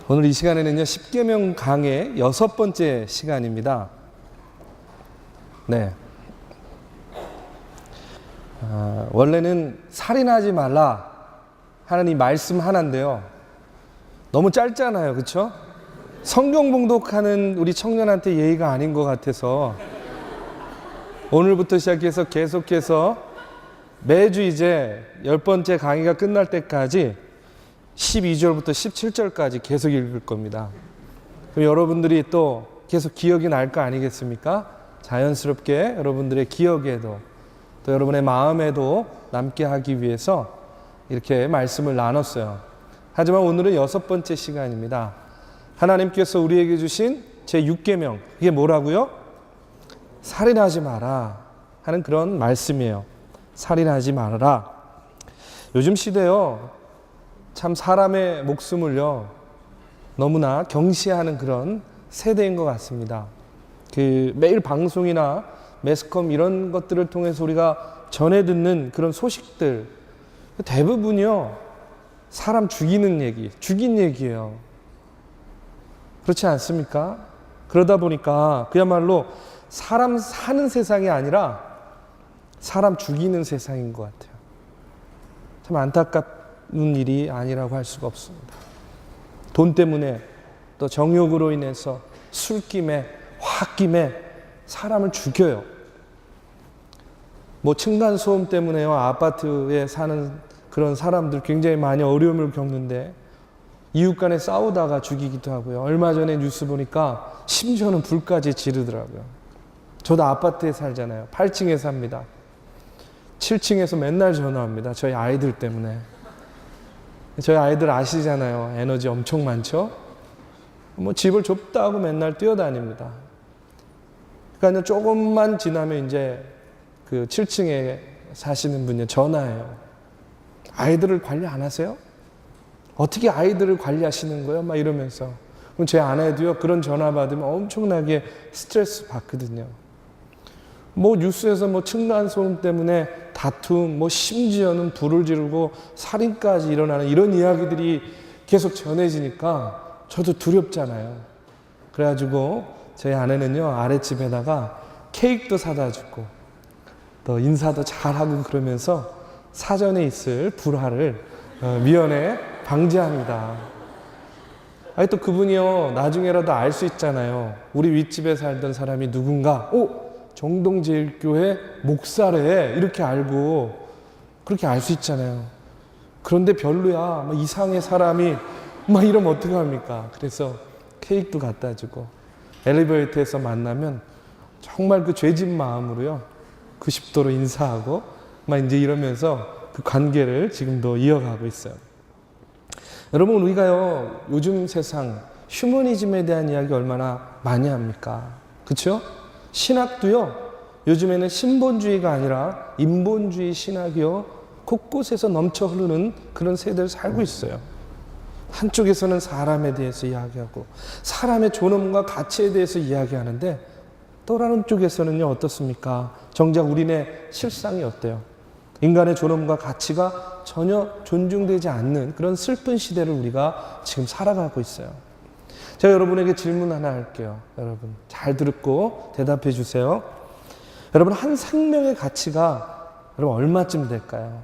오늘 이 시간에는요, 십계명 강의 6번째 시간입니다. 네. 원래는 살인하지 말라 하는 이 말씀 하나인데요. 너무 짧잖아요. 그렇죠? 성경 봉독하는 우리 청년한테 예의가 아닌 것 같아서 오늘부터 시작해서 계속해서 매주 이제 10번째 강의가 끝날 때까지 12절부터 17절까지 계속 읽을 겁니다. 그럼 여러분들이 또 계속 기억이 날 거 아니겠습니까? 자연스럽게 여러분들의 기억에도 또 여러분의 마음에도 남게 하기 위해서 이렇게 말씀을 나눴어요. 하지만 오늘은 6번째 시간입니다. 하나님께서 우리에게 주신 제6계명, 이게 뭐라고요? 살인하지 마라 하는 그런 말씀이에요. 살인하지 말아라. 요즘 시대요, 참 사람의 목숨을요 너무나 경시하는 그런 세대인 것 같습니다. 매일 방송이나 매스컴 이런 것들을 통해서 우리가 전해 듣는 그런 소식들 대부분이요 사람 죽이는 얘기, 죽인 얘기예요. 그렇지 않습니까? 그러다 보니까 그야말로 사람 사는 세상이 아니라 사람 죽이는 세상인 것 같아요. 참 안타깝은 일이 아니라고 할 수가 없습니다. 돈 때문에 또 정욕으로 인해서 술김에 홧김에 사람을 죽여요. 뭐 층간소음 때문에요, 아파트에 사는 그런 사람들 굉장히 많이 어려움을 겪는데 이웃 간에 싸우다가 죽이기도 하고요. 얼마 전에 뉴스 보니까 심지어는 불까지 지르더라고요. 저도 아파트에 살잖아요. 8층에 삽니다. 7층에서 맨날 전화합니다. 저희 아이들 때문에. 저희 아이들 아시잖아요. 에너지 엄청 많죠? 뭐 집을 좁다고 맨날 뛰어다닙니다. 그러니까 조금만 지나면 이제 그 7층에 사시는 분이 전화해요. 아이들을 관리 안 하세요? 어떻게 아이들을 관리하시는 거예요? 막 이러면서. 그럼 제 아내도요, 그런 전화 받으면 엄청나게 스트레스 받거든요. 뭐 뉴스에서 뭐 층간소음 때문에 다툼, 뭐 심지어는 불을 지르고 살인까지 일어나는 이런 이야기들이 계속 전해지니까 저도 두렵잖아요. 그래가지고 저희 아내는요, 아랫집에다가 케이크도 사다 주고 또 인사도 잘하고 그러면서 사전에 있을 불화를 미연에 방지합니다. 아니 또 그분이요, 나중에라도 알 수 있잖아요. 우리 윗집에 살던 사람이 누군가, 정동제일교회 목사래, 이렇게 알고 그렇게 알 수 있잖아요. 그런데 별로야, 막 이상해 사람이, 막 이러면 어떡합니까? 그래서 케이크도 갖다 주고 엘리베이터에서 만나면 정말 그 죄진 마음으로요 90도로 인사하고 막 이제 이러면서 그 관계를 지금도 이어가고 있어요. 여러분, 우리가요 요즘 세상 휴머니즘에 대한 이야기 얼마나 많이 합니까? 그렇죠? 신학도요 요즘에는 신본주의가 아니라 인본주의 신학이요 곳곳에서 넘쳐 흐르는 그런 세대를 살고 있어요. 한쪽에서는 사람에 대해서 이야기하고 사람의 존엄과 가치에 대해서 이야기하는데 또 다른 쪽에서는요 어떻습니까? 정작 우리네 실상이 어때요? 인간의 존엄과 가치가 전혀 존중되지 않는 그런 슬픈 시대를 우리가 지금 살아가고 있어요. 제가 여러분에게 질문 하나 할게요. 여러분 잘 듣고 대답해 주세요. 여러분, 한 생명의 가치가 여러분 얼마쯤 될까요?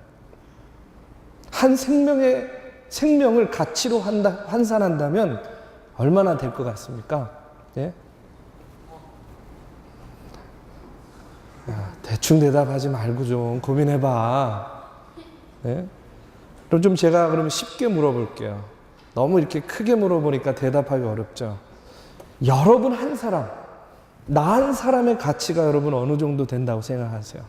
한 생명을 가치로 환산한다면 얼마나 될 것 같습니까? 예? 대충 대답하지 말고 좀 고민해봐. 예? 그럼 좀 제가 그러면 쉽게 물어볼게요. 너무 이렇게 크게 물어보니까 대답하기 어렵죠. 여러분 한 사람, 나 한 사람의 가치가 여러분 어느 정도 된다고 생각하세요?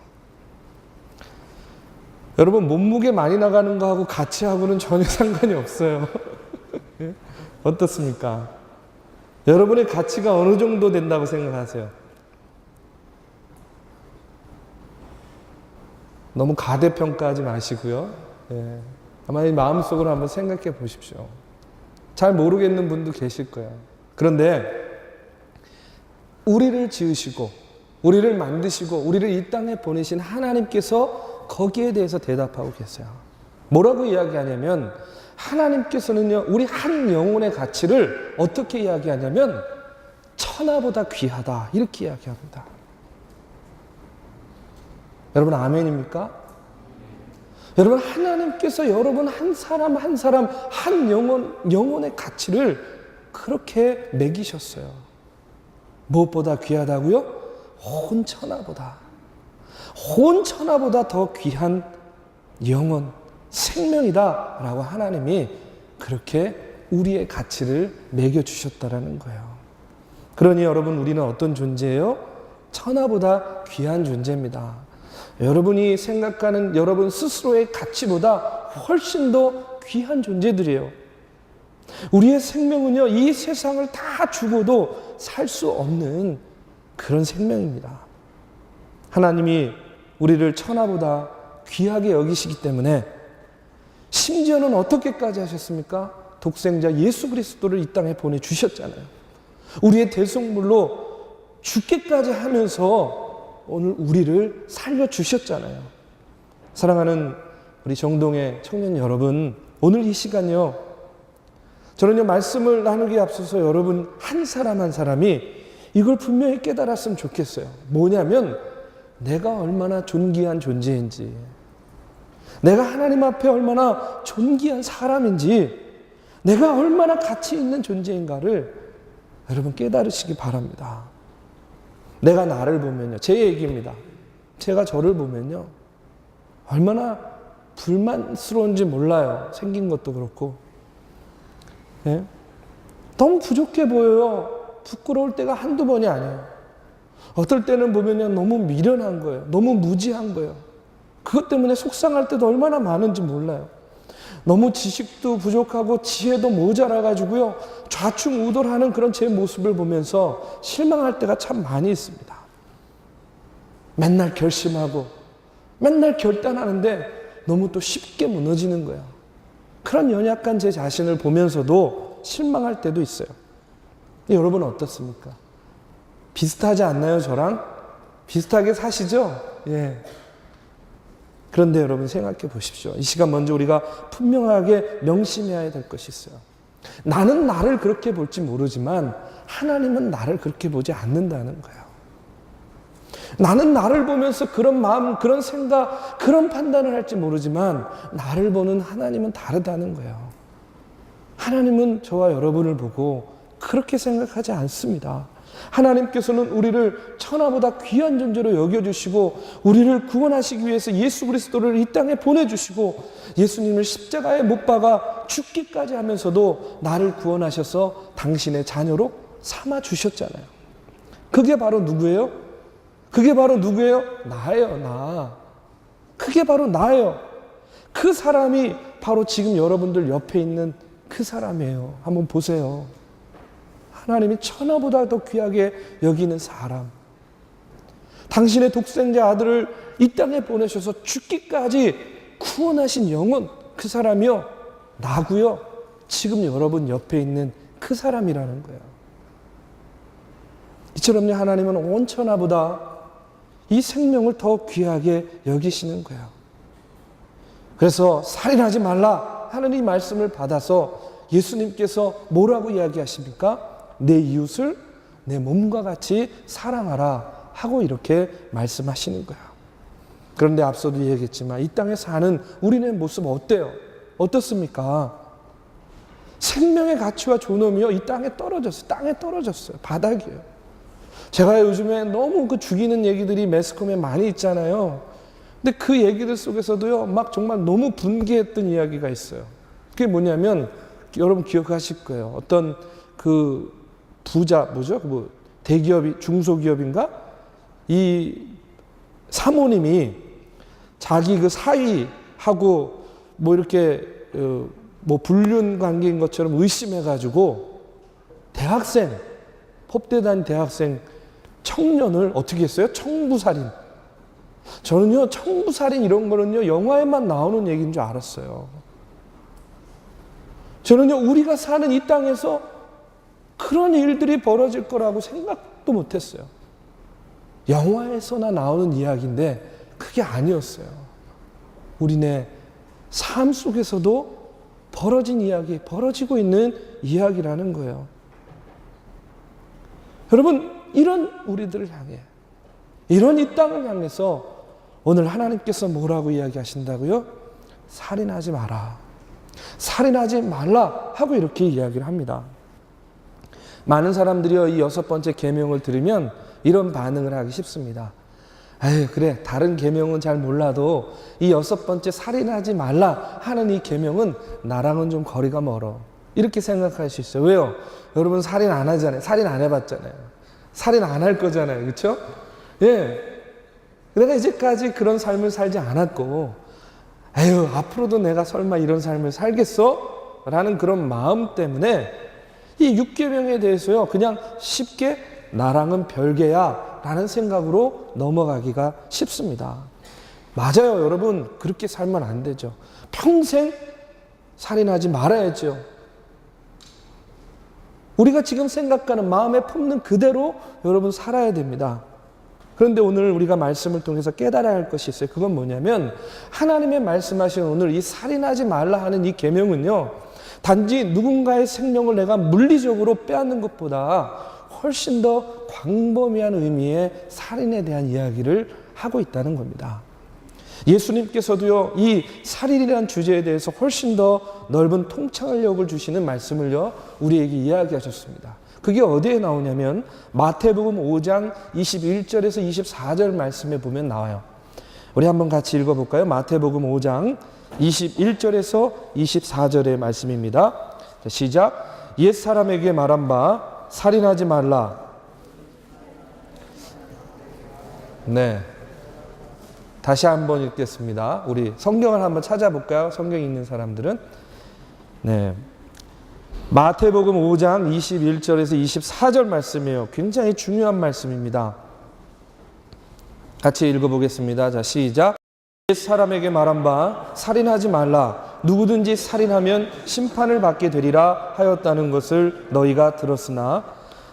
여러분 몸무게 많이 나가는 거하고 가치하고는 전혀 상관이 없어요. 예? 어떻습니까? 여러분의 가치가 어느 정도 된다고 생각하세요? 너무 가대평가하지 마시고요. 예. 아마 이 마음속으로 한번 생각해 보십시오. 잘 모르겠는 분도 계실 거예요. 그런데 우리를 지으시고 우리를 만드시고 우리를 이 땅에 보내신 하나님께서 거기에 대해서 대답하고 계세요. 뭐라고 이야기하냐면 하나님께서는요, 우리 한 영혼의 가치를 어떻게 이야기하냐면 천하보다 귀하다 이렇게 이야기합니다. 여러분 아멘입니까? 여러분 하나님께서 여러분 한 사람 한 사람 한 영혼의 가치를 그렇게 매기셨어요. 무엇보다 귀하다고요? 온 천하보다 더 귀한 영혼, 생명이다 라고 하나님이 그렇게 우리의 가치를 매겨주셨다라는 거예요. 그러니 여러분 우리는 어떤 존재예요? 천하보다 귀한 존재입니다. 여러분이 생각하는 여러분 스스로의 가치보다 훨씬 더 귀한 존재들이에요. 우리의 생명은요, 이 세상을 다 죽어도 살 수 없는 그런 생명입니다. 하나님이 우리를 천하보다 귀하게 여기시기 때문에 심지어는 어떻게까지 하셨습니까? 독생자 예수 그리스도를 이 땅에 보내주셨잖아요. 우리의 대속물로 죽게까지 하면서 오늘 우리를 살려주셨잖아요. 사랑하는 우리 정동의 청년 여러분, 오늘 이 시간요, 저는요 말씀을 나누기에 앞서서 여러분 한 사람 한 사람이 이걸 분명히 깨달았으면 좋겠어요. 뭐냐면 내가 얼마나 존귀한 존재인지, 내가 하나님 앞에 얼마나 존귀한 사람인지, 내가 얼마나 가치 있는 존재인가를 여러분 깨달으시기 바랍니다. 내가 나를 보면요, 제 얘기입니다. 제가 저를 보면요, 얼마나 불만스러운지 몰라요. 생긴 것도 그렇고. 예? 너무 부족해 보여요. 부끄러울 때가 한두 번이 아니에요. 어떨 때는 보면요, 너무 미련한 거예요. 너무 무지한 거예요. 그것 때문에 속상할 때도 얼마나 많은지 몰라요. 너무 지식도 부족하고 지혜도 모자라가지고요, 좌충우돌하는 그런 제 모습을 보면서 실망할 때가 참 많이 있습니다. 맨날 결심하고 맨날 결단하는데 너무 또 쉽게 무너지는 거예요. 그런 연약한 제 자신을 보면서도 실망할 때도 있어요. 여러분은 어떻습니까? 비슷하지 않나요, 저랑? 비슷하게 사시죠? 예. 그런데 여러분 생각해 보십시오. 이 시간 먼저 우리가 분명하게 명심해야 될 것이 있어요. 나는 나를 그렇게 볼지 모르지만 하나님은 나를 그렇게 보지 않는다는 거예요. 나는 나를 보면서 그런 마음, 그런 생각, 그런 판단을 할지 모르지만 나를 보는 하나님은 다르다는 거예요. 하나님은 저와 여러분을 보고 그렇게 생각하지 않습니다. 하나님께서는 우리를 천하보다 귀한 존재로 여겨주시고 우리를 구원하시기 위해서 예수 그리스도를 이 땅에 보내주시고 예수님을 십자가에 못 박아 죽기까지 하면서도 나를 구원하셔서 당신의 자녀로 삼아주셨잖아요. 그게 바로 누구예요? 그게 바로 누구예요? 나예요, 나. 그게 바로 나예요. 그 사람이 바로 지금 여러분들 옆에 있는 그 사람이에요. 한번 보세요. 하나님이 천하보다 더 귀하게 여기는 사람, 당신의 독생자 아들을 이 땅에 보내셔서 죽기까지 구원하신 영혼, 그 사람이요, 나고요, 지금 여러분 옆에 있는 그 사람이라는 거예요. 이처럼요, 하나님은 온 천하보다 이 생명을 더 귀하게 여기시는 거예요. 그래서 살인하지 말라 하는 이 말씀을 받아서 예수님께서 뭐라고 이야기하십니까? 내 이웃을 내 몸과 같이 사랑하라 하고 이렇게 말씀하시는 거야. 그런데 앞서도 얘기했지만 이 땅에 사는 우리의 모습 어때요? 어떻습니까? 생명의 가치와 존엄이요, 이 땅에 떨어졌어요. 땅에 떨어졌어요. 바닥이에요. 제가 요즘에 너무 그 죽이는 얘기들이 매스컴에 많이 있잖아요. 근데 그 얘기들 속에서도요, 막 정말 너무 분개했던 이야기가 있어요. 그게 뭐냐면 여러분 기억하실 거예요. 어떤 그 부자, 뭐죠? 뭐 대기업이, 중소기업인가? 이 사모님이 자기 그 사위하고 뭐 이렇게 뭐 불륜 관계인 것처럼 의심해가지고 대학생, 법대 다닌 대학생 청년을 어떻게 했어요? 청부살인. 저는요, 청부살인 이런 거는요, 영화에만 나오는 얘기인 줄 알았어요. 저는요, 우리가 사는 이 땅에서 그런 일들이 벌어질 거라고 생각도 못했어요. 영화에서나 나오는 이야기인데 그게 아니었어요. 우리네 삶 속에서도 벌어진 이야기, 벌어지고 있는 이야기라는 거예요. 여러분, 이런 우리들을 향해, 이런 이 땅을 향해서 오늘 하나님께서 뭐라고 이야기하신다고요? 살인하지 마라. 살인하지 말라 하고 이렇게 이야기를 합니다. 많은 사람들이요, 이 6번째 계명을 들으면 이런 반응을 하기 쉽습니다. 에휴, 그래, 다른 계명은 잘 몰라도 이 6번째 살인하지 말라 하는 이 계명은 나랑은 좀 거리가 멀어. 이렇게 생각할 수 있어요. 왜요? 여러분 살인 안 하잖아요. 살인 안 해봤잖아요. 살인 안 할 거잖아요. 그렇죠? 예. 내가 이제까지 그런 삶을 살지 않았고, 에휴, 앞으로도 내가 설마 이런 삶을 살겠어? 라는 그런 마음 때문에 이 6계명에 대해서요, 그냥 쉽게 나랑은 별개야 라는 생각으로 넘어가기가 쉽습니다. 맞아요, 여러분. 그렇게 살면 안 되죠. 평생 살인하지 말아야죠. 우리가 지금 생각하는 마음에 품는 그대로 여러분 살아야 됩니다. 그런데 오늘 우리가 말씀을 통해서 깨달아야 할 것이 있어요. 그건 뭐냐면 하나님의 말씀하신 오늘 이 살인하지 말라 하는 이 계명은요, 단지 누군가의 생명을 내가 물리적으로 빼앗는 것보다 훨씬 더 광범위한 의미의 살인에 대한 이야기를 하고 있다는 겁니다. 예수님께서도요, 이 살인이라는 주제에 대해서 훨씬 더 넓은 통찰력을 주시는 말씀을요, 우리에게 이야기하셨습니다. 그게 어디에 나오냐면 마태복음 5장 21절에서 24절 말씀에 보면 나와요. 우리 한번 같이 읽어볼까요? 마태복음 5장 21절에서 24절의 말씀입니다. 자, 시작. 옛사람에게 말한 바 살인하지 말라. 네. 다시 한번 읽겠습니다. 우리 성경을 한번 찾아볼까요? 성경이 있는 사람들은. 네. 마태복음 5장 21절에서 24절 말씀이에요. 굉장히 중요한 말씀입니다. 같이 읽어보겠습니다. 자, 시작. 옛 사람에게 말한 바 살인하지 말라. 누구든지 살인하면 심판을 받게 되리라 하였다는 것을 너희가 들었으나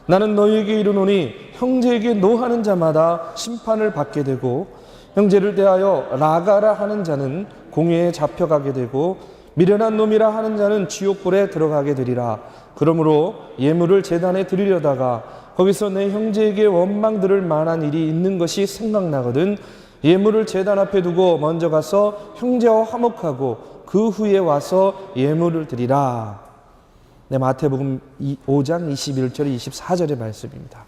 나는 너희에게 이르노니 형제에게 노하는 자마다 심판을 받게 되고 형제를 대하여 라가라 하는 자는 공회에 잡혀가게 되고 미련한 놈이라 하는 자는 지옥불에 들어가게 되리라. 그러므로 예물을 제단에 드리려다가 거기서 내 형제에게 원망 들을 만한 일이 있는 것이 생각나거든 예물을 제단 앞에 두고 먼저 가서 형제와 화목하고 그 후에 와서 예물을 드리라. 네, 마태복음 5장 21절 24절의 말씀입니다.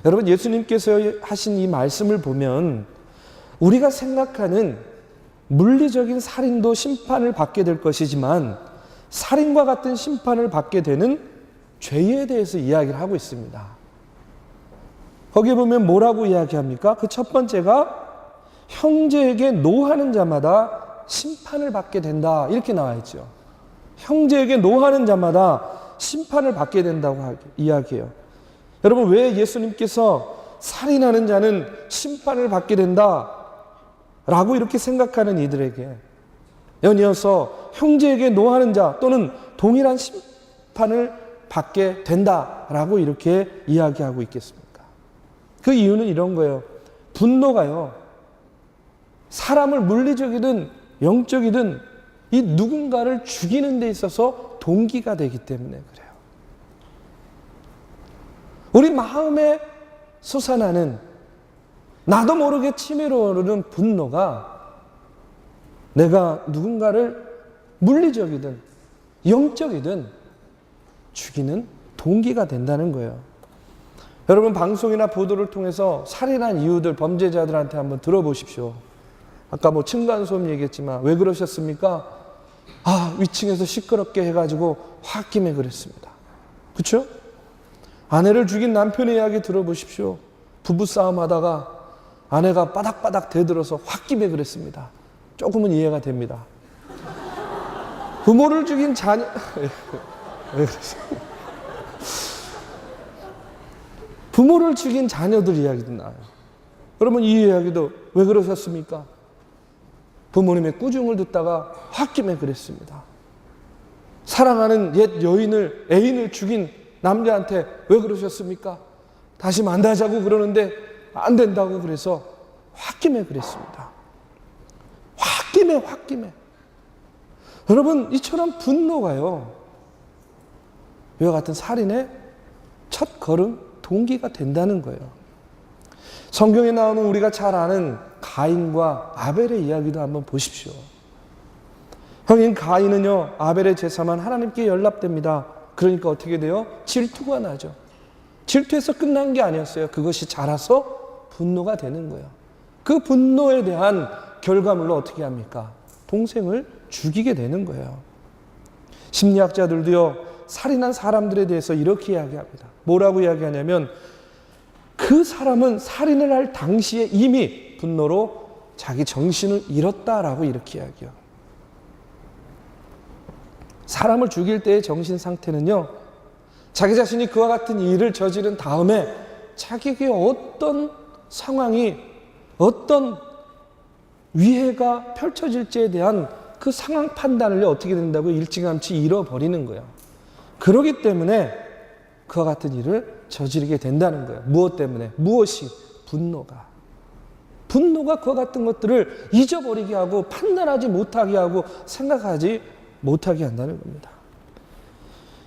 여러분, 예수님께서 하신 이 말씀을 보면 우리가 생각하는 물리적인 살인도 심판을 받게 될 것이지만 살인과 같은 심판을 받게 되는 죄에 대해서 이야기를 하고 있습니다. 거기에 보면 뭐라고 이야기합니까? 그 첫 번째가 형제에게 노하는 자마다 심판을 받게 된다. 이렇게 나와 있죠. 형제에게 노하는 자마다 심판을 받게 된다고 이야기해요. 여러분, 왜 예수님께서 살인하는 자는 심판을 받게 된다 라고 이렇게 생각하는 이들에게 연이어서 형제에게 노하는 자 또는 동일한 심판을 받게 된다라고 이렇게 이야기하고 있겠습니까? 그 이유는 이런 거예요. 분노가요, 사람을 물리적이든 영적이든 이 누군가를 죽이는 데 있어서 동기가 되기 때문에 그래요. 우리 마음에 솟아나는 나도 모르게 치밀어 오르는 분노가 내가 누군가를 물리적이든 영적이든 죽이는 동기가 된다는 거예요. 여러분, 방송이나 보도를 통해서 살인한 이유들, 범죄자들한테 한번 들어보십시오. 아까 뭐 층간소음 얘기했지만 왜 그러셨습니까? 아, 위층에서 시끄럽게 해가지고 홧김에 그랬습니다. 그렇죠? 아내를 죽인 남편의 이야기 들어보십시오. 부부싸움 하다가 아내가 바닥바닥 대들어서 홧김에 그랬습니다. 조금은 이해가 됩니다. 부모를 죽인 자녀 왜 그러세요? 부모를 죽인 자녀들 이야기도 나와요. 여러분, 이 이야기도 왜 그러셨습니까? 부모님의 꾸중을 듣다가 홧김에 그랬습니다. 사랑하는 옛 여인을, 애인을 죽인 남자한테 왜 그러셨습니까? 다시 만나자고 그러는데 안 된다고 그래서 홧김에 그랬습니다. 홧김에. 여러분, 이처럼 분노가요, 이와 같은 살인의 첫 걸음, 동기가 된다는 거예요. 성경에 나오는 우리가 잘 아는 가인과 아벨의 이야기도 한번 보십시오. 형인 가인은요, 아벨의 제사만 하나님께 연락됩니다. 그러니까 어떻게 돼요? 질투가 나죠. 질투해서 끝난 게 아니었어요. 그것이 자라서 분노가 되는 거예요. 그 분노에 대한 결과물로 어떻게 합니까? 동생을 죽이게 되는 거예요. 심리학자들도요, 살인한 사람들에 대해서 이렇게 이야기합니다. 뭐라고 이야기하냐면, 그 사람은 살인을 할 당시에 이미 분노로 자기 정신을 잃었다라고 이렇게 이야기해요. 사람을 죽일 때의 정신 상태는요, 자기 자신이 그와 같은 일을 저지른 다음에 자기에게 어떤 상황이, 어떤 위해가 펼쳐질지에 대한 그 상황 판단을 어떻게 된다고 일찌감치 잃어버리는 거예요. 그렇기 때문에 그와 같은 일을 저지르게 된다는 거예요. 무엇 때문에? 무엇이? 분노가. 분노가 그와 같은 것들을 잊어버리게 하고 판단하지 못하게 하고 생각하지 못하게 한다는 겁니다.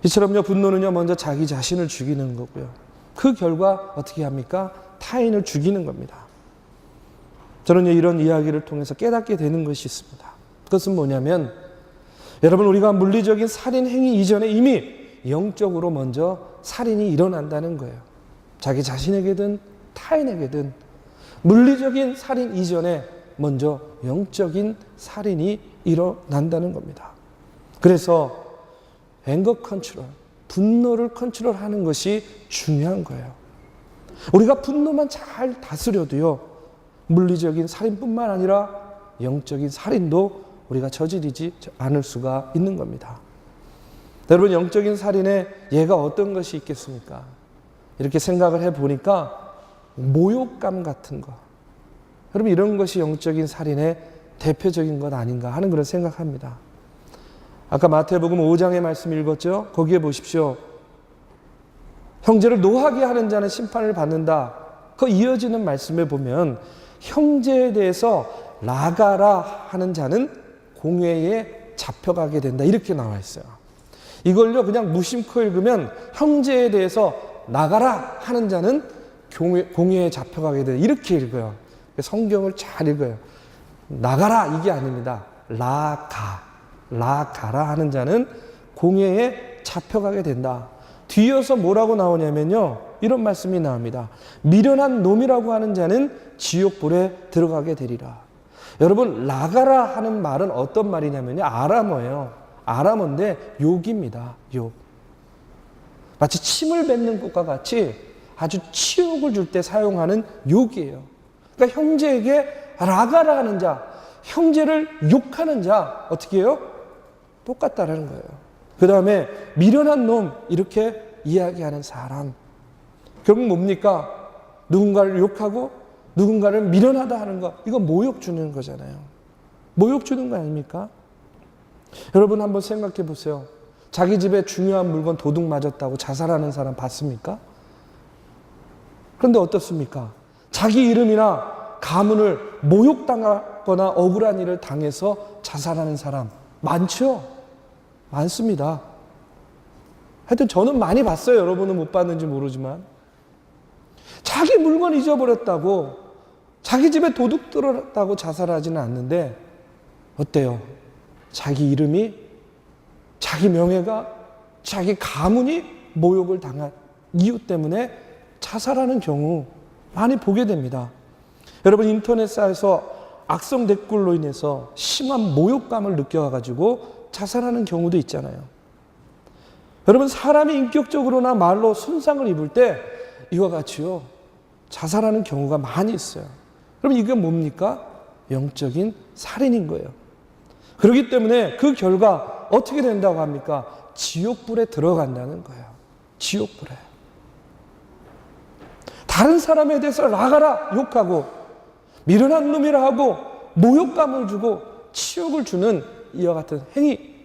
이처럼요, 분노는요, 먼저 자기 자신을 죽이는 거고요. 그 결과 어떻게 합니까? 타인을 죽이는 겁니다. 저는 이런 이야기를 통해서 깨닫게 되는 것이 있습니다. 그것은 뭐냐면, 여러분, 우리가 물리적인 살인 행위 이전에 이미 영적으로 먼저 살인이 일어난다는 거예요. 자기 자신에게든 타인에게든 물리적인 살인 이전에 먼저 영적인 살인이 일어난다는 겁니다. 그래서 앵거 컨트롤, 분노를 컨트롤하는 것이 중요한 거예요. 우리가 분노만 잘 다스려도요, 물리적인 살인뿐만 아니라 영적인 살인도 우리가 저지르지 않을 수가 있는 겁니다. 여러분, 영적인 살인에 예가 어떤 것이 있겠습니까? 이렇게 생각을 해보니까 모욕감 같은 거, 여러분, 이런 것이 영적인 살인의 대표적인 것 아닌가 하는 그런 생각합니다. 아까 마태복음 5장의 말씀 읽었죠? 거기에 보십시오. 형제를 노하게 하는 자는 심판을 받는다. 그 이어지는 말씀에 보면 형제에 대해서 나가라 하는 자는 공회에 잡혀가게 된다, 이렇게 나와 있어요. 이걸요, 그냥 무심코 읽으면 형제에 대해서 나가라 하는 자는 공회에 잡혀가게 된다, 이렇게 읽어요. 성경을 잘 읽어요. 나가라 이게 아닙니다. 나가라 하는 자는 공회에 잡혀가게 된다. 뒤이어서 뭐라고 나오냐면요, 이런 말씀이 나옵니다. 미련한 놈이라고 하는 자는 지옥불에 들어가게 되리라. 여러분, 나가라 하는 말은 어떤 말이냐면요, 아람어예요. 아람어인데 욕입니다. 욕. 마치 침을 뱉는 것과 같이 아주 치욕을 줄 때 사용하는 욕이에요. 그러니까 형제에게 나가라 하는 자, 형제를 욕하는 자, 어떻게 해요? 똑같다라는 거예요. 그 다음에 미련한 놈, 이렇게 이야기하는 사람. 결국 뭡니까? 누군가를 욕하고 누군가를 미련하다 하는 거, 이거 모욕 주는 거잖아요. 모욕 주는 거 아닙니까? 여러분, 한번 생각해 보세요. 자기 집에 중요한 물건 도둑 맞았다고 자살하는 사람 봤습니까? 그런데 어떻습니까? 자기 이름이나 가문을 모욕당하거나 억울한 일을 당해서 자살하는 사람 많죠? 많습니다. 하여튼 저는 많이 봤어요. 여러분은 못 봤는지 모르지만. 자기 물건 잊어버렸다고, 자기 집에 도둑 들었다고 자살하지는 않는데 어때요? 자기 이름이, 자기 명예가, 자기 가문이 모욕을 당한 이유 때문에 자살하는 경우 많이 보게 됩니다. 여러분, 인터넷상에서 악성 댓글로 인해서 심한 모욕감을 느껴가지고 자살하는 경우도 있잖아요. 여러분, 사람이 인격적으로나 말로 손상을 입을 때 이와 같이요, 자살하는 경우가 많이 있어요. 그럼 이게 뭡니까? 영적인 살인인 거예요. 그렇기 때문에 그 결과 어떻게 된다고 합니까? 지옥불에 들어간다는 거예요. 지옥불에. 다른 사람에 대해서 나가라 욕하고 미련한 놈이라 하고 모욕감을 주고 치욕을 주는 이와 같은 행위,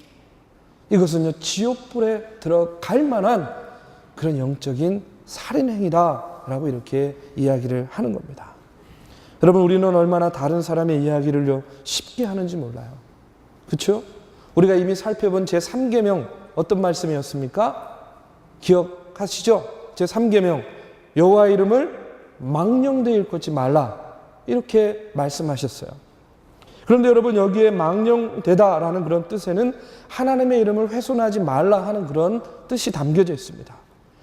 이것은요, 지옥불에 들어갈 만한 그런 영적인 살인행위다라고 이렇게 이야기를 하는 겁니다. 여러분, 우리는 얼마나 다른 사람의 이야기를요 쉽게 하는지 몰라요. 그렇죠? 우리가 이미 살펴본 제3계명 어떤 말씀이었습니까? 기억하시죠? 제3계명 여호와 이름을 망령되이 일컫지 말라 이렇게 말씀하셨어요. 그런데 여러분 여기에 망령되다라는 그런 뜻에는 하나님의 이름을 훼손하지 말라 하는 그런 뜻이 담겨져 있습니다.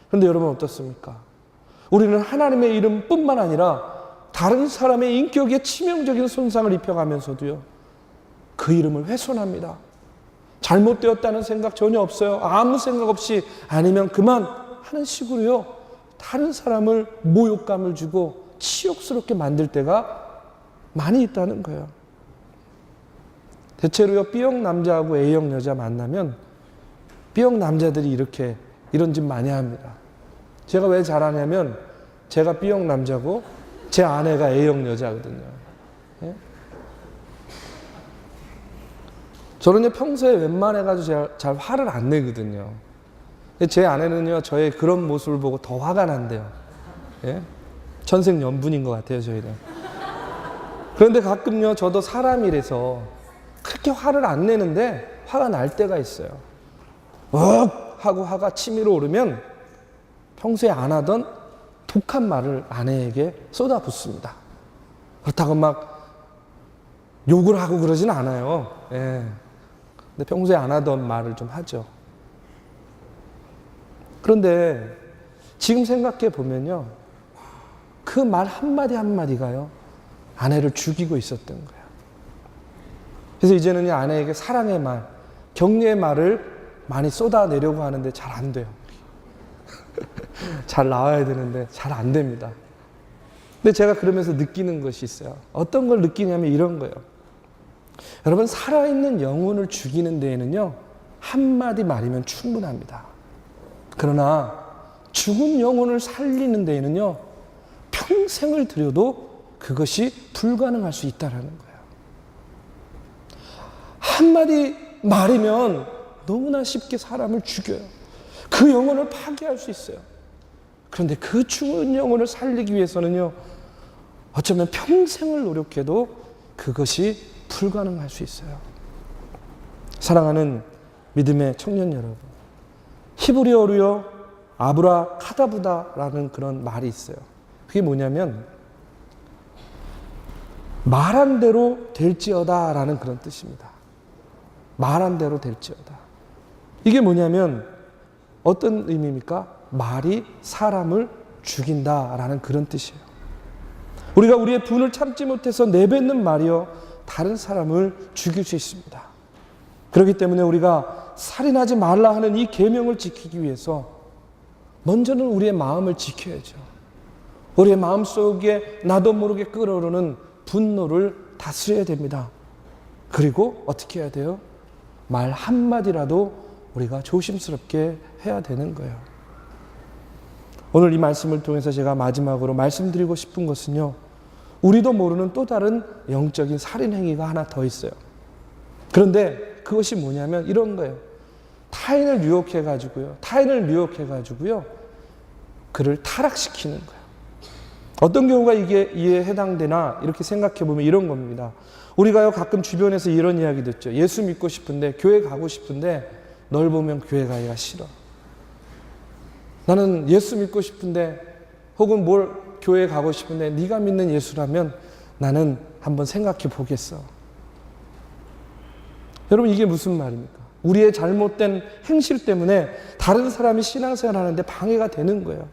그런데 여러분 어떻습니까? 우리는 하나님의 이름뿐만 아니라 다른 사람의 인격에 치명적인 손상을 입혀가면서도요, 그 이름을 훼손합니다. 잘못되었다는 생각 전혀 없어요. 아무 생각 없이 아니면 그만 하는 식으로요, 다른 사람을 모욕감을 주고 치욕스럽게 만들 때가 많이 있다는 거예요. 대체로요, B형 남자하고 A형 여자 만나면 B형 남자들이 이런 짓 많이 합니다. 제가 왜 잘하냐면 제가 B형 남자고 제 아내가 A형 여자거든요. 예? 저는 평소에 웬만해가지고 잘 화를 안 내거든요. 제 아내는요, 저의 그런 모습을 보고 더 화가 난대요. 예? 천생연분인 것 같아요, 저희는. 그런데 가끔요, 저도 사람이라서 그렇게 화를 안 내는데 화가 날 때가 있어요. 하고 화가 치밀어 오르면 평소에 안 하던 독한 말을 아내에게 쏟아붓습니다. 그렇다고 막 욕을 하고 그러진 않아요. 예. 근데 평소에 안 하던 말을 좀 하죠. 그런데 지금 생각해 보면요, 그 말 한마디 한마디가요, 아내를 죽이고 있었던 거예요. 그래서 이제는 아내에게 사랑의 말, 격려의 말을 많이 쏟아내려고 하는데 잘 안 돼요. 잘 나와야 되는데 잘 안 됩니다. 근데 제가 그러면서 느끼는 것이 있어요. 어떤 걸 느끼냐면 이런 거예요. 여러분, 살아있는 영혼을 죽이는 데에는요, 한마디 말이면 충분합니다. 그러나 죽은 영혼을 살리는 데에는요, 평생을 들여도 그것이 불가능할 수 있다는 거예요. 한마디 말이면 너무나 쉽게 사람을 죽여요. 그 영혼을 파괴할 수 있어요. 그런데 그 죽은 영혼을 살리기 위해서는요, 어쩌면 평생을 노력해도 그것이 불가능할 수 있어요. 사랑하는 믿음의 청년 여러분, 히브리어로요, 아브라카다부다라는 그런 말이 있어요. 그게 뭐냐면 말한 대로 될지어다라는 그런 뜻입니다. 말한 대로 될지어다. 이게 뭐냐면 어떤 의미입니까? 말이 사람을 죽인다라는 그런 뜻이에요. 우리가 우리의 분을 참지 못해서 내뱉는 말이요, 다른 사람을 죽일 수 있습니다. 그렇기 때문에 우리가 살인하지 말라 하는 이 계명을 지키기 위해서 먼저는 우리의 마음을 지켜야죠. 우리의 마음속에 나도 모르게 끓어오르는 분노를 다스려야 됩니다. 그리고 어떻게 해야 돼요? 말 한마디라도 우리가 조심스럽게 해야 되는 거예요. 오늘 이 말씀을 통해서 제가 마지막으로 말씀드리고 싶은 것은요, 우리도 모르는 또 다른 영적인 살인 행위가 하나 더 있어요. 그런데 그것이 뭐냐면 이런 거예요. 타인을 유혹해가지고요, 그를 타락시키는 거예요. 어떤 경우가 이에 해당되나 이렇게 생각해 보면 이런 겁니다. 우리가요, 가끔 주변에서 이런 이야기 듣죠. 예수 믿고 싶은데, 교회 가고 싶은데 널 보면 교회 가기가 싫어. 나는 예수 믿고 싶은데, 혹은 교회 가고 싶은데 네가 믿는 예수라면 나는 한번 생각해 보겠어. 여러분, 이게 무슨 말입니까? 우리의 잘못된 행실 때문에 다른 사람이 신앙생활 하는데 방해가 되는 거예요.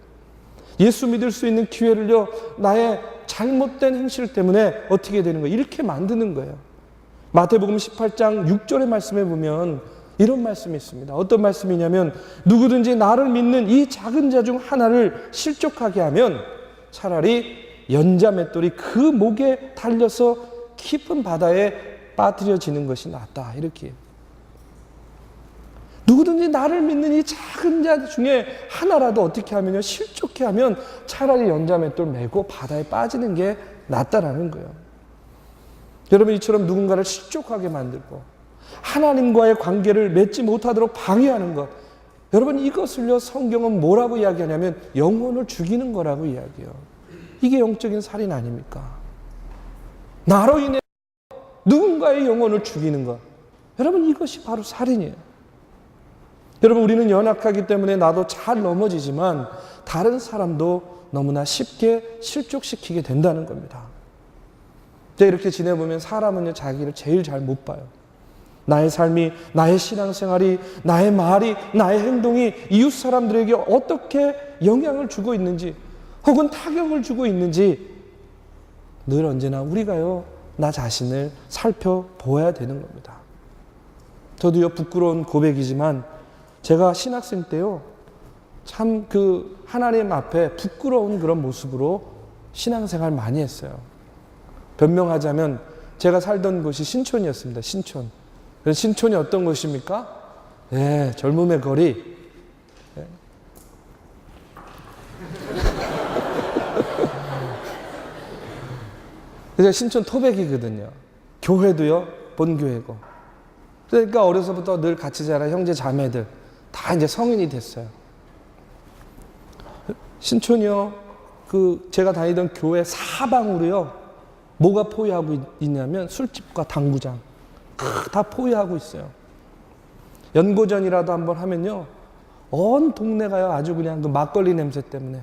예수 믿을 수 있는 기회를요, 나의 잘못된 행실 때문에 어떻게 되는 거예요? 이렇게 만드는 거예요. 마태복음 18장 6절의 말씀에 보면 이런 말씀이 있습니다. 어떤 말씀이냐면, 누구든지 나를 믿는 이 작은 자 중 하나를 실족하게 하면 차라리 연자맷돌이 그 목에 달려서 깊은 바다에 빠뜨려지는 것이 낫다. 이렇게. 누구든지 나를 믿는 이 작은 자 중에 하나라도 어떻게 하면요, 실족해 하면 차라리 연자맷돌 메고 바다에 빠지는 게 낫다라는 거예요. 여러분, 이처럼 누군가를 실족하게 만들고 하나님과의 관계를 맺지 못하도록 방해하는 것, 여러분, 이것을요, 성경은 뭐라고 이야기하냐면 영혼을 죽이는 거라고 이야기해요. 이게 영적인 살인 아닙니까? 나로 인해 누군가의 영혼을 죽이는 것, 여러분, 이것이 바로 살인이에요. 여러분, 우리는 연약하기 때문에 나도 잘 넘어지지만 다른 사람도 너무나 쉽게 실족시키게 된다는 겁니다. 이렇게 지내보면 사람은요, 자기를 제일 잘 못 봐요. 나의 삶이, 나의 신앙생활이, 나의 말이, 나의 행동이 이웃 사람들에게 어떻게 영향을 주고 있는지, 혹은 타격을 주고 있는지 늘 언제나 우리가요, 나 자신을 살펴보아야 되는 겁니다. 저도요, 부끄러운 고백이지만 제가 신학생 때요, 참 하나님 앞에 부끄러운 그런 모습으로 신앙생활 많이 했어요. 변명하자면 제가 살던 곳이 신촌이었습니다. 신촌. 신촌이 어떤 곳입니까? 예, 젊음의 거리. 예. 그래서 신촌 토백이거든요. 교회도요, 본교회고. 그러니까 어려서부터 늘 같이 자란 형제 자매들 다 이제 성인이 됐어요. 신촌이요, 제가 다니던 교회 사방으로요, 뭐가 포위하고 있냐면 술집과 당구장 다 포위하고 있어요. 연고전이라도 한번 하면요, 온 동네가요, 아주 그냥 막걸리 냄새 때문에.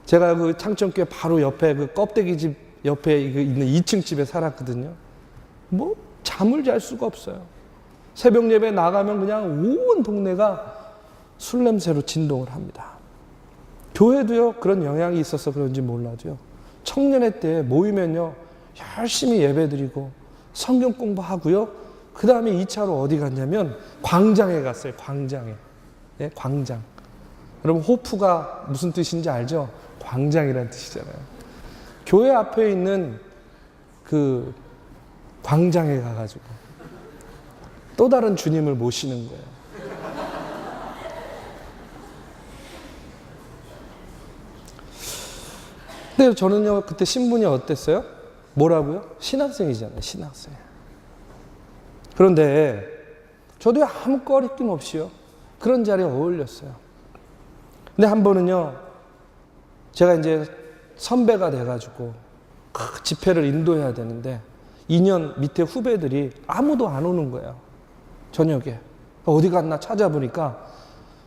제가 창천교회 바로 옆에 껍데기 집 옆에 있는 2층 집에 살았거든요. 뭐 잠을 잘 수가 없어요. 새벽 예배 나가면 그냥 온 동네가 술 냄새로 진동을 합니다. 교회도요, 그런 영향이 있어서 그런지 몰라도요, 청년회 때 모이면요, 열심히 예배드리고 성경 공부하고요, 그 다음에 2차로 어디 갔냐면 광장에 갔어요. 광장에. 네, 광장. 여러분, 호프가 무슨 뜻인지 알죠? 광장이라는 뜻이잖아요. 교회 앞에 있는 광장에 가가지고 또 다른 주님을 모시는 거예요. 근데 저는요, 그때 신분이 어땠어요? 뭐라고요? 신학생이잖아요, 신학생. 그런데 저도 아무 꺼리낌 없이요, 그런 자리에 어울렸어요. 근데 한 번은요, 제가 이제 선배가 돼가지고 집회를 인도해야 되는데 2년 밑에 후배들이 아무도 안 오는 거예요. 저녁에. 어디 갔나 찾아보니까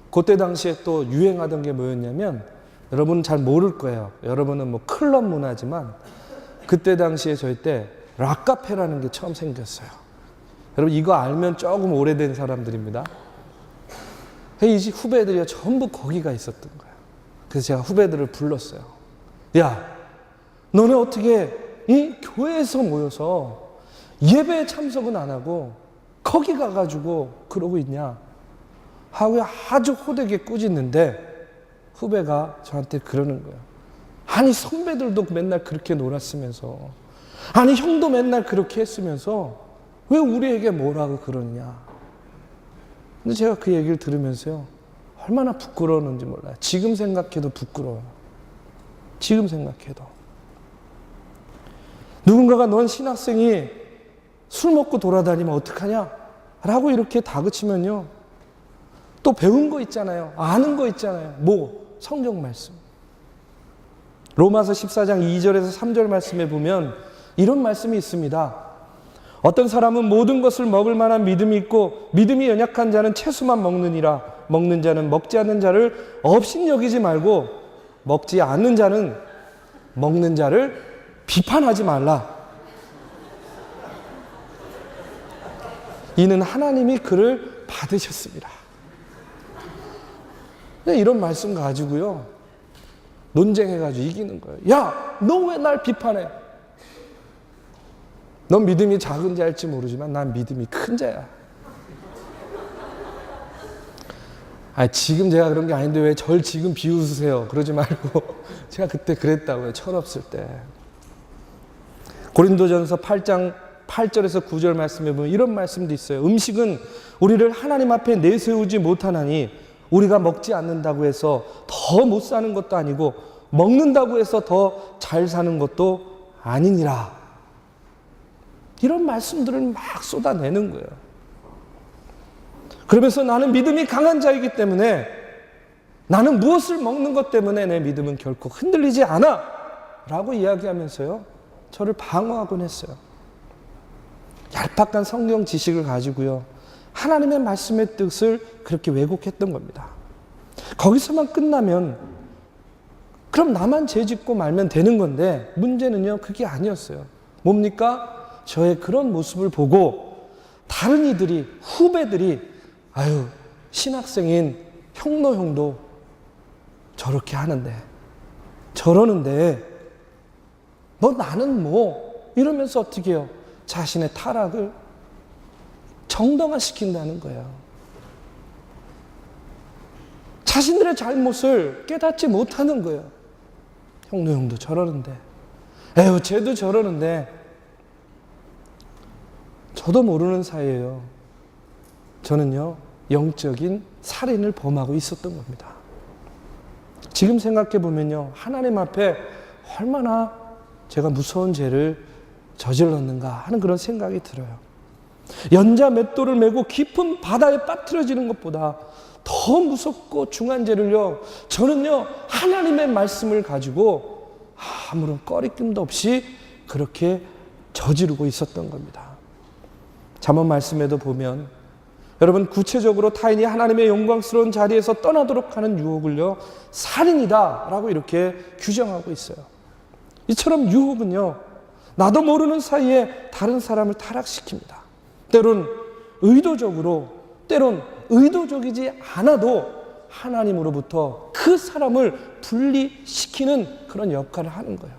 그때 당시에 또 유행하던 게 뭐였냐면, 여러분은 잘 모를 거예요. 여러분은 뭐 클럽 문화지만 그때 당시에 저희 때 락카페라는 게 처음 생겼어요. 여러분, 이거 알면 조금 오래된 사람들입니다. 이 후배들이 전부 거기가 있었던 거예요. 그래서 제가 후배들을 불렀어요. 야, 너네 어떻게 교회에서 모여서 예배에 참석은 안 하고 거기 가가지고 그러고 있냐 하고 아주 호되게 꾸짖는데, 후배가 저한테 그러는 거예요. 아니, 선배들도 맨날 그렇게 놀았으면서, 아니, 형도 맨날 그렇게 했으면서 왜 우리에게 뭐라고 그러느냐. 근데 제가 그 얘기를 들으면서요, 얼마나 부끄러웠는지 몰라요. 지금 생각해도 부끄러워요. 지금 생각해도. 누군가가 넌 신학생이 술 먹고 돌아다니면 어떡하냐? 라고 이렇게 다그치면요, 또 배운 거 있잖아요. 아는 거 있잖아요. 뭐? 성경 말씀. 로마서 14장 2절에서 3절 말씀에 보면 이런 말씀이 있습니다. 어떤 사람은 모든 것을 먹을 만한 믿음이 있고 믿음이 연약한 자는 채소만 먹느니라. 먹는 자는 먹지 않는 자를 업신여기지 말고 먹지 않는 자는 먹는 자를 비판하지 말라. 이는 하나님이 그를 받으셨습니다. 이런 말씀 가지고요, 논쟁해가지고 이기는 거예요. 야, 너 왜 날 비판해? 넌 믿음이 작은 자일지 모르지만 난 믿음이 큰 자야. 지금 제가 그런 게 아닌데 왜 절 지금 비웃으세요? 그러지 말고 제가 그때 그랬다고요. 철없을 때. 고린도전서 8장 8절에서 9절 말씀에 보면 이런 말씀도 있어요. 음식은 우리를 하나님 앞에 내세우지 못하나니 우리가 먹지 않는다고 해서 더 못 사는 것도 아니고 먹는다고 해서 더 잘 사는 것도 아니니라. 이런 말씀들을 막 쏟아내는 거예요. 그러면서 나는 믿음이 강한 자이기 때문에, 나는 무엇을 먹는 것 때문에 내 믿음은 결코 흔들리지 않아 라고 이야기하면서요, 저를 방어하곤 했어요. 얄팍한 성경 지식을 가지고요, 하나님의 말씀의 뜻을 그렇게 왜곡했던 겁니다. 거기서만 끝나면 그럼 나만 죄짓고 말면 되는 건데, 문제는요 그게 아니었어요. 뭡니까? 저의 그런 모습을 보고 다른 이들이, 후배들이, 아유 신학생인 형노 형도 저렇게 하는데, 저러는데 뭐 나는 뭐, 이러면서 어떻게 해요? 자신의 타락을 정당화시킨다는 거예요. 자신들의 잘못을 깨닫지 못하는 거예요. 형도 형도 저러는데, 에휴 쟤도 저러는데. 저도 모르는 사이에요, 저는요 영적인 살인을 범하고 있었던 겁니다. 지금 생각해 보면요, 하나님 앞에 얼마나 제가 무서운 죄를 저질렀는가 하는 그런 생각이 들어요. 연자 맷돌을 메고 깊은 바다에 빠뜨려지는 것보다 더 무섭고 중한 죄를요, 저는요 하나님의 말씀을 가지고 아무런 꺼리낌도 없이 그렇게 저지르고 있었던 겁니다. 잠언 말씀에도 보면, 여러분 구체적으로 타인이 하나님의 영광스러운 자리에서 떠나도록 하는 유혹을요 살인이다 라고 이렇게 규정하고 있어요. 이처럼 유혹은요 나도 모르는 사이에 다른 사람을 타락시킵니다. 때론 의도적으로, 때론 의도적이지 않아도 하나님으로부터 그 사람을 분리시키는 그런 역할을 하는 거예요.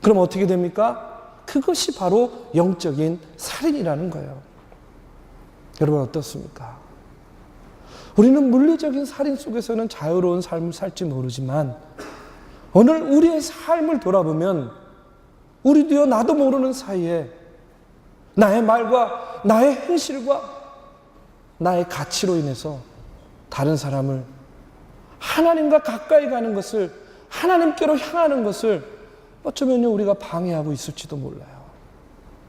그럼 어떻게 됩니까? 그것이 바로 영적인 살인이라는 거예요. 여러분 어떻습니까? 우리는 물리적인 살인 속에서는 자유로운 삶을 살지 모르지만, 오늘 우리의 삶을 돌아보면 우리도요 나도 모르는 사이에 나의 말과 나의 행실과 나의 가치로 인해서 다른 사람을, 하나님과 가까이 가는 것을, 하나님께로 향하는 것을 어쩌면 우리가 방해하고 있을지도 몰라요.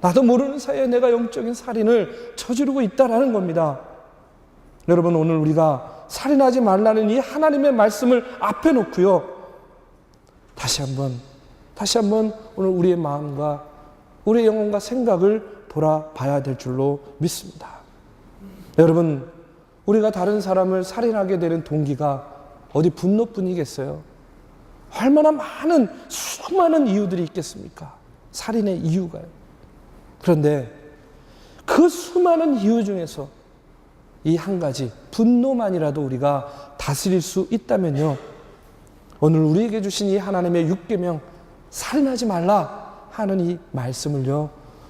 나도 모르는 사이에 내가 영적인 살인을 저지르고 있다는 겁니다. 여러분 오늘 우리가 살인하지 말라는 이 하나님의 말씀을 앞에 놓고요, 다시 한번 오늘 우리의 마음과 우리의 영혼과 생각을 돌아봐야 될 줄로 믿습니다. 여러분 우리가 다른 사람을 살인하게 되는 동기가 어디 분노뿐이겠어요? 얼마나 많은 수많은 이유들이 있겠습니까? 살인의 이유가요. 그런데 그 수많은 이유 중에서 이 한 가지 분노만이라도 우리가 다스릴 수 있다면요, 오늘 우리에게 주신 이 하나님의 6계명 살인하지 말라 하는 이 말씀을요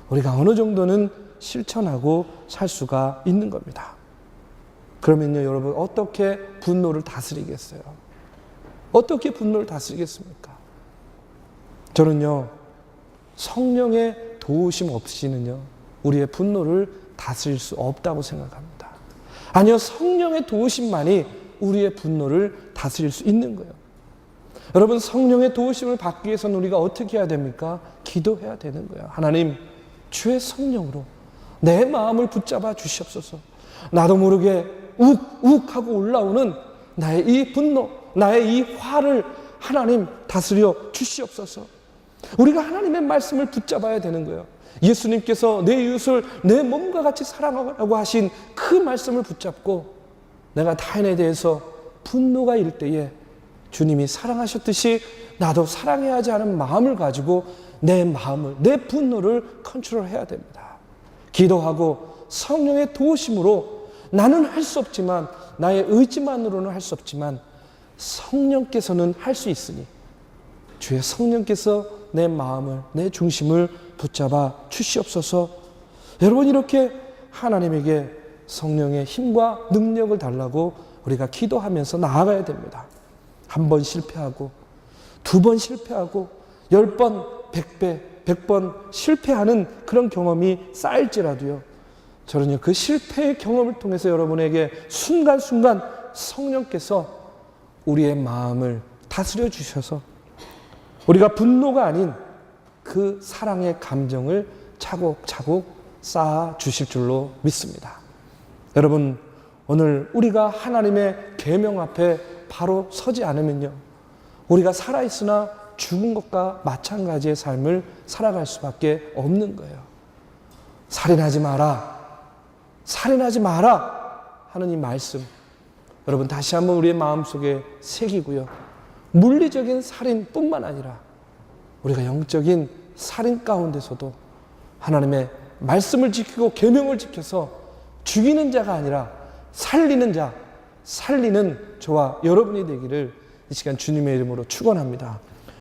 우리가 어느 정도는 실천하고 살 수가 있는 겁니다. 그러면요 여러분 어떻게 분노를 다스리겠어요? 어떻게 분노를 다스리겠습니까? 저는요 성령의 도우심 없이는요 우리의 분노를 다스릴 수 없다고 생각합니다. 아니요, 성령의 도우심만이 우리의 분노를 다스릴 수 있는 거예요. 여러분 성령의 도우심을 받기 위해서는 우리가 어떻게 해야 됩니까? 기도해야 되는 거예요. 하나님, 주의 성령으로 내 마음을 붙잡아 주시옵소서. 나도 모르게 욱욱 하고 올라오는 나의 이 분노, 나의 이 화를 하나님 다스려 주시옵소서. 우리가 하나님의 말씀을 붙잡아야 되는 거예요. 예수님께서 내 이웃을 내 몸과 같이 사랑하라고 하신 그 말씀을 붙잡고, 내가 타인에 대해서 분노가 일 때에 주님이 사랑하셨듯이 나도 사랑해야 하지 않은 마음을 가지고 내 마음을, 내 분노를 컨트롤해야 됩니다. 기도하고 성령의 도우심으로 나는 할 수 없지만, 나의 의지만으로는 할 수 없지만 성령께서는 할 수 있으니 주의 성령께서 내 마음을, 내 중심을 붙잡아 주시옵소서. 여러분, 이렇게 하나님에게 성령의 힘과 능력을 달라고 우리가 기도하면서 나아가야 됩니다. 한 번 실패하고, 두 번 실패하고, 10번, 100배, 100번 실패하는 그런 경험이 쌓일지라도요, 저는요, 그 실패의 경험을 통해서 여러분에게 순간순간 성령께서 우리의 마음을 다스려 주셔서 우리가 분노가 아닌 그 사랑의 감정을 차곡차곡 쌓아 주실 줄로 믿습니다. 여러분, 오늘 우리가 하나님의 계명 앞에 바로 서지 않으면요, 우리가 살아있으나 죽은 것과 마찬가지의 삶을 살아갈 수밖에 없는 거예요. 살인하지 마라, 살인하지 마라 하는 이 말씀, 여러분 다시 한번 우리의 마음속에 새기고요. 물리적인 살인뿐만 아니라 우리가 영적인 살인 가운데서도 하나님의 말씀을 지키고 계명을 지켜서 죽이는 자가 아니라 살리는 자, 살리는 저와 여러분이 되기를 이 시간 주님의 이름으로 축원합니다.